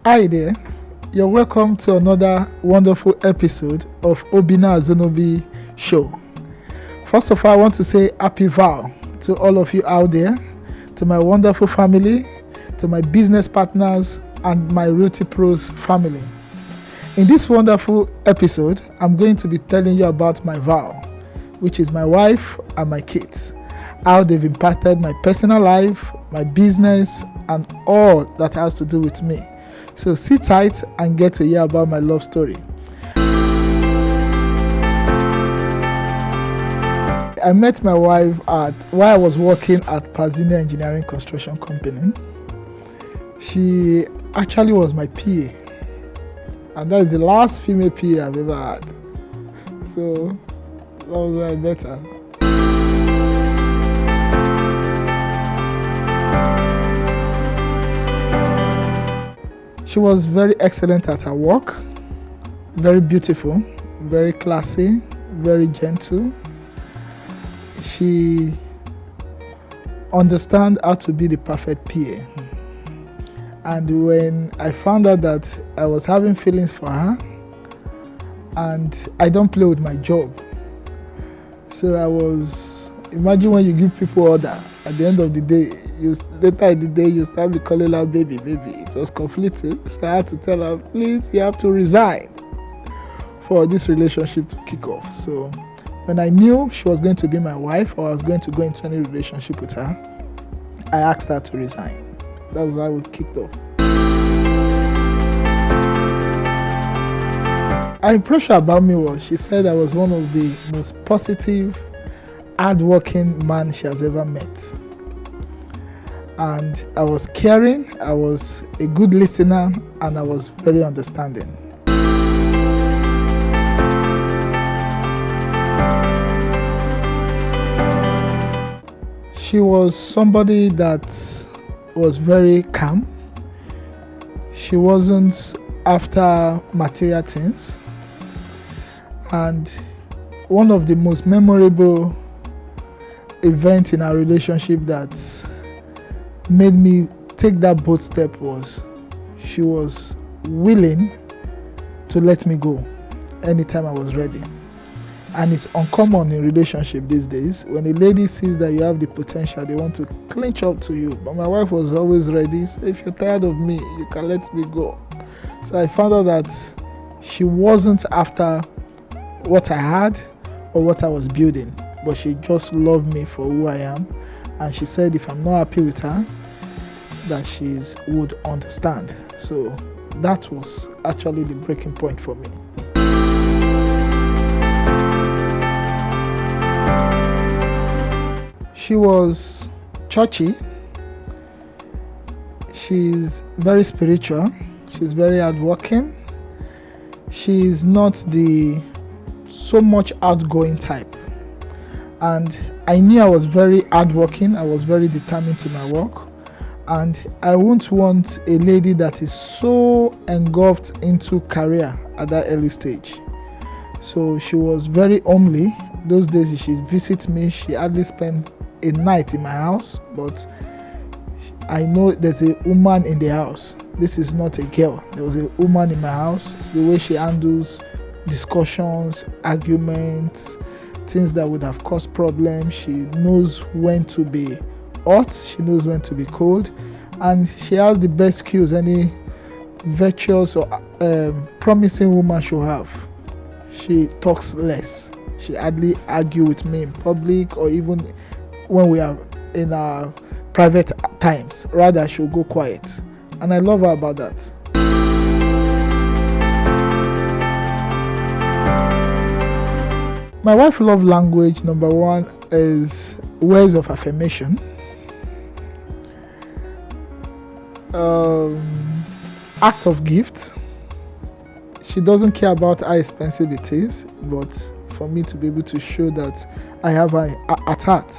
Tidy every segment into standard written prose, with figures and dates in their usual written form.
Hi there, you're welcome to another wonderful episode of Obinna Azonobi show. First of all, I want to say happy vow to all of you out there, to my wonderful family, to my business partners, and my Realty Pros family. In this wonderful episode, I'm going to be telling you about my vow, which is my wife and my kids, how they've impacted my personal life, my business, and all that has to do with me. So sit tight and get to hear about my love story. I met my wife while I was working at Pazini Engineering Construction Company. She actually was my PA, and that is the last female PA I've ever had. So that was where I met her. She was very excellent at her work, very beautiful, very classy, very gentle. She understands how to be the perfect PA. And when I found out that I was having feelings for her, and I don't play with my job, so imagine when you give people order, at the end of the day, later in the day, you start be calling her baby. It was conflicting, so I had to tell her, please, you have to resign for this relationship to kick off. So when I knew she was going to be my wife, or I was going to go into any relationship with her, I asked her to resign. That's how we kicked off. Her impression about me was, she said I was one of the most positive, hardworking man she has ever met. And I was caring, I was a good listener, and I was very understanding. She was somebody that was very calm. She wasn't after material things. And one of the most memorable events in our relationship that made me take that bold step was, she was willing to let me go anytime I was ready. And it's uncommon in relationship these days. When a lady sees that you have the potential, they want to clinch up to you. But my wife was always ready. So if you're tired of me, you can let me go. So I found out that she wasn't after what I had or what I was building, but she just loved me for who I am. And she said if I'm not happy with her, that she would understand. So that was actually the breaking point for me. She was churchy. She's very spiritual. She's very hardworking. She's not the so much outgoing type. And I knew I was very hardworking. I was very determined to my work. And I won't want a lady that is so engulfed into career at that early stage. So she was very homely. Those days she visits me, she hardly spends a night in my house, but I know there's a woman in the house. This is not a girl. There was a woman in my house. The way she handles discussions, arguments, things that would have caused problems. She knows when to be hot, she knows when to be cold, and she has the best skills any virtuous or promising woman should have. She talks less. She hardly argues with me in public or even when we are in our private times. Rather, she'll go quiet, and I love her about that. My wife's love language, number one, is words of affirmation. Act of gift. She doesn't care about how expensive it is, but for me to be able to show that I have her at heart.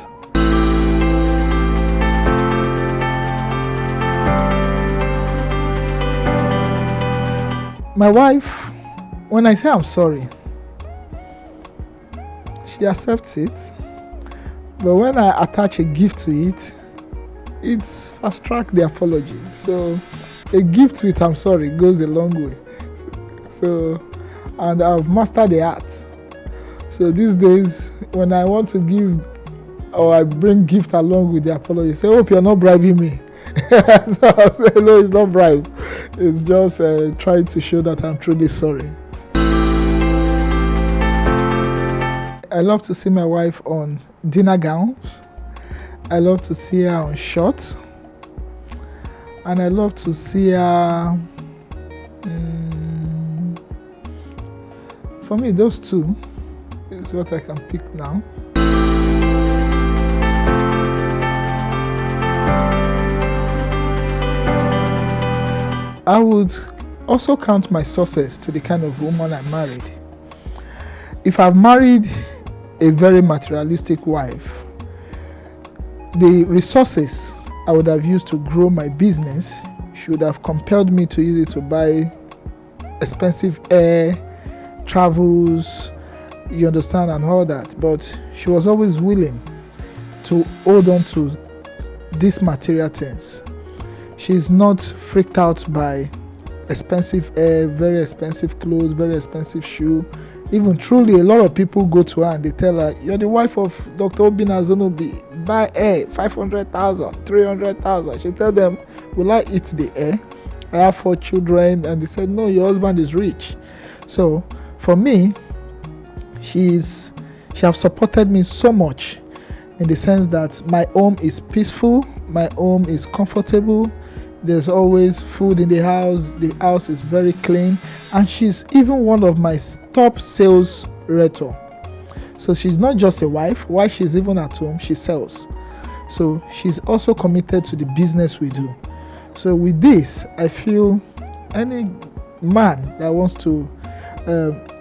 My wife, when I say I'm sorry, she accepts it. But when I attach a gift to it, it's fast track the apology. So a gift with I'm sorry goes a long way. So, and I've mastered the art. So these days, when I want to give or I bring gift along with the apology, say, hope you're not bribing me. So I'll say, no, it's not bribe. It's just trying to show that I'm truly sorry. I love to see my wife on dinner gowns. I love to see her on shorts. And I love to see her, for me, those two is what I can pick now. I would also count my success to the kind of woman I married. If I've married a very materialistic wife, the resources I would have used to grow my business should have compelled me to use it to buy expensive air, travels, you understand, and all that. But she was always willing to hold on to these material things. She's not freaked out by expensive air, very expensive clothes, very expensive shoe. Even truly, a lot of people go to her and they tell her, you're the wife of Dr. Obinna Azonobi. Buy air, 500,000, 300,000. She tell them, will I eat the air? I have 4 children. And they said, no, your husband is rich. So for me, she has supported me so much in the sense that my home is peaceful, my home is comfortable. There's always food in the house is very clean, and she's even one of my top sales rhetor. So she's not just a wife. While she's even at home, she sells. So she's also committed to the business we do. So with this, I feel any man that wants to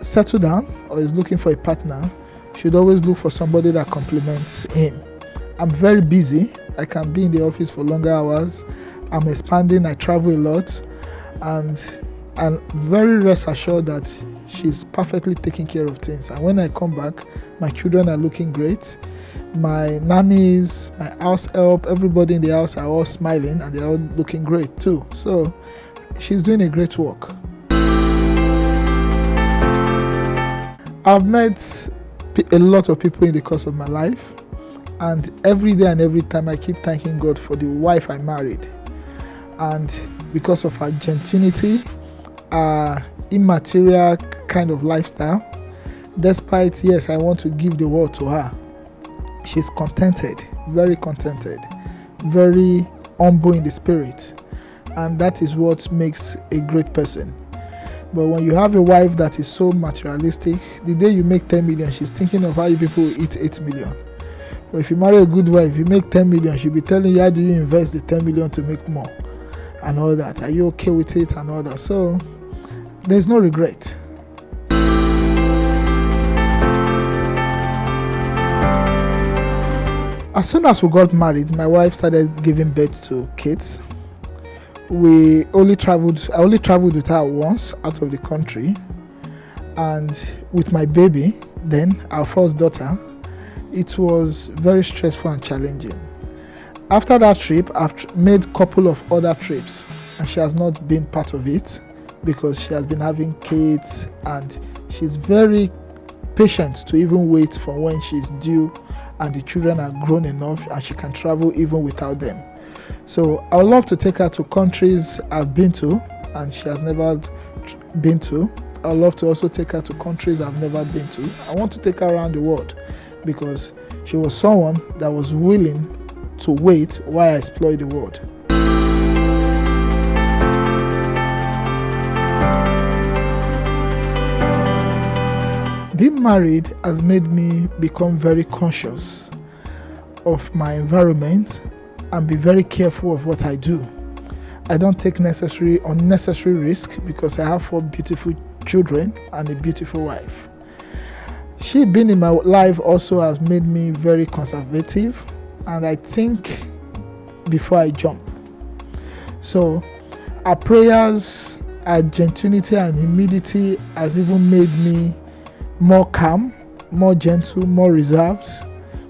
settle down or is looking for a partner should always look for somebody that complements him. I'm very busy. I can be in the office for longer hours. I'm expanding. I travel a lot, and I'm very rest assured that she's perfectly taking care of things. And when I come back, my children are looking great. My nannies, my house help, everybody in the house are all smiling and they're all looking great too. So she's doing a great work. I've met a lot of people in the course of my life, and every day and every time I keep thanking God for the wife I married. And because of her gentility, her immaterial kind of lifestyle, despite, yes, I want to give the world to her, she's contented, very humble in the spirit. And that is what makes a great person. But when you have a wife that is so materialistic, the day you make 10 million, she's thinking of how you people will eat 8 million. But if you marry a good wife, you make 10 million, she'll be telling you, how do you invest the 10 million to make more? And all that. Are you okay with it? And all that. So there's no regret. As soon as we got married, my wife started giving birth to kids. I only traveled with her once out of the country, and with my baby, then our first daughter, it was very stressful and challenging. After that trip, I've made a couple of other trips, and she has not been part of it because she has been having kids, and she's very patient to even wait for when she's due and the children are grown enough and she can travel even without them. So I would love to take her to countries I've been to and she has never been to. I would love to also take her to countries I've never been to. I want to take her around the world because she was someone that was willing to wait while I explored the world. Being married has made me become very conscious of my environment and be very careful of what I do. I don't take unnecessary risk because I have 4 beautiful children and a beautiful wife. She being in my life also has made me very conservative, and I think before I jump. So our prayers, our gentility and humility has even made me more calm, more gentle, more reserved,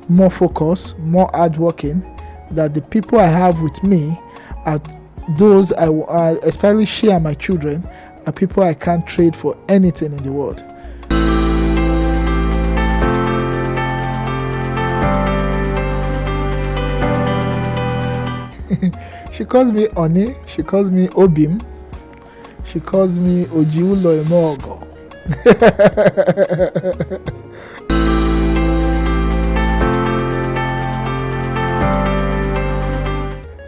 more focused, more hardworking, that the people I have with me are those especially she and my children, are people I can't trade for anything in the world. She calls me Oni, she calls me Obim, she calls me Ojiulo Emogo.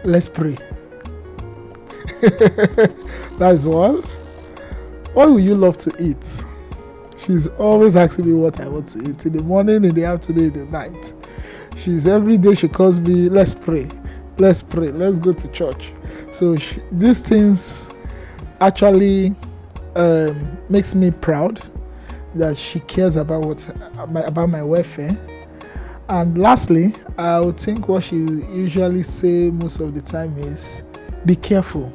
Let's pray. That's one. What will you love to eat? She's always asking me what I want to eat in the morning, in the afternoon, in the night. Every day she calls me, let's pray, let's pray, let's go to church. So these things actually makes me proud that she cares about about my welfare. And lastly, I would think what she usually say most of the time is, be careful.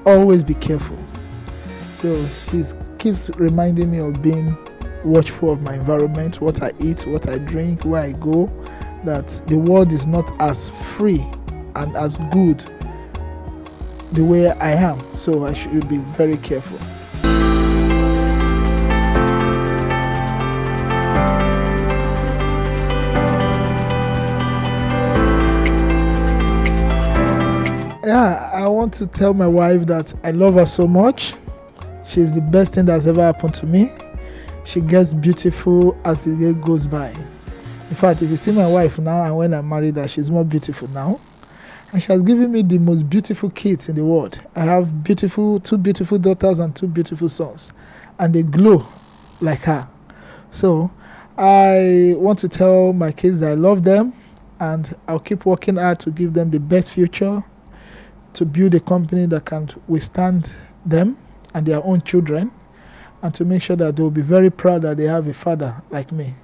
Always be careful. So she keeps reminding me of being watchful of my environment, what I eat, what I drink, where I go, that the world is not as free and as good the way I am. So I should be very careful. Yeah, I want to tell my wife that I love her so much. She's the best thing that's ever happened to me. She gets beautiful as the year goes by. In fact, if you see my wife now and when I married her, she's more beautiful now. And she has given me the most beautiful kids in the world. I have two beautiful daughters and 2 beautiful sons. And they glow like her. So I want to tell my kids that I love them. And I'll keep working hard to give them the best future, to build a company that can withstand them and their own children, and to make sure that they will be very proud that they have a father like me.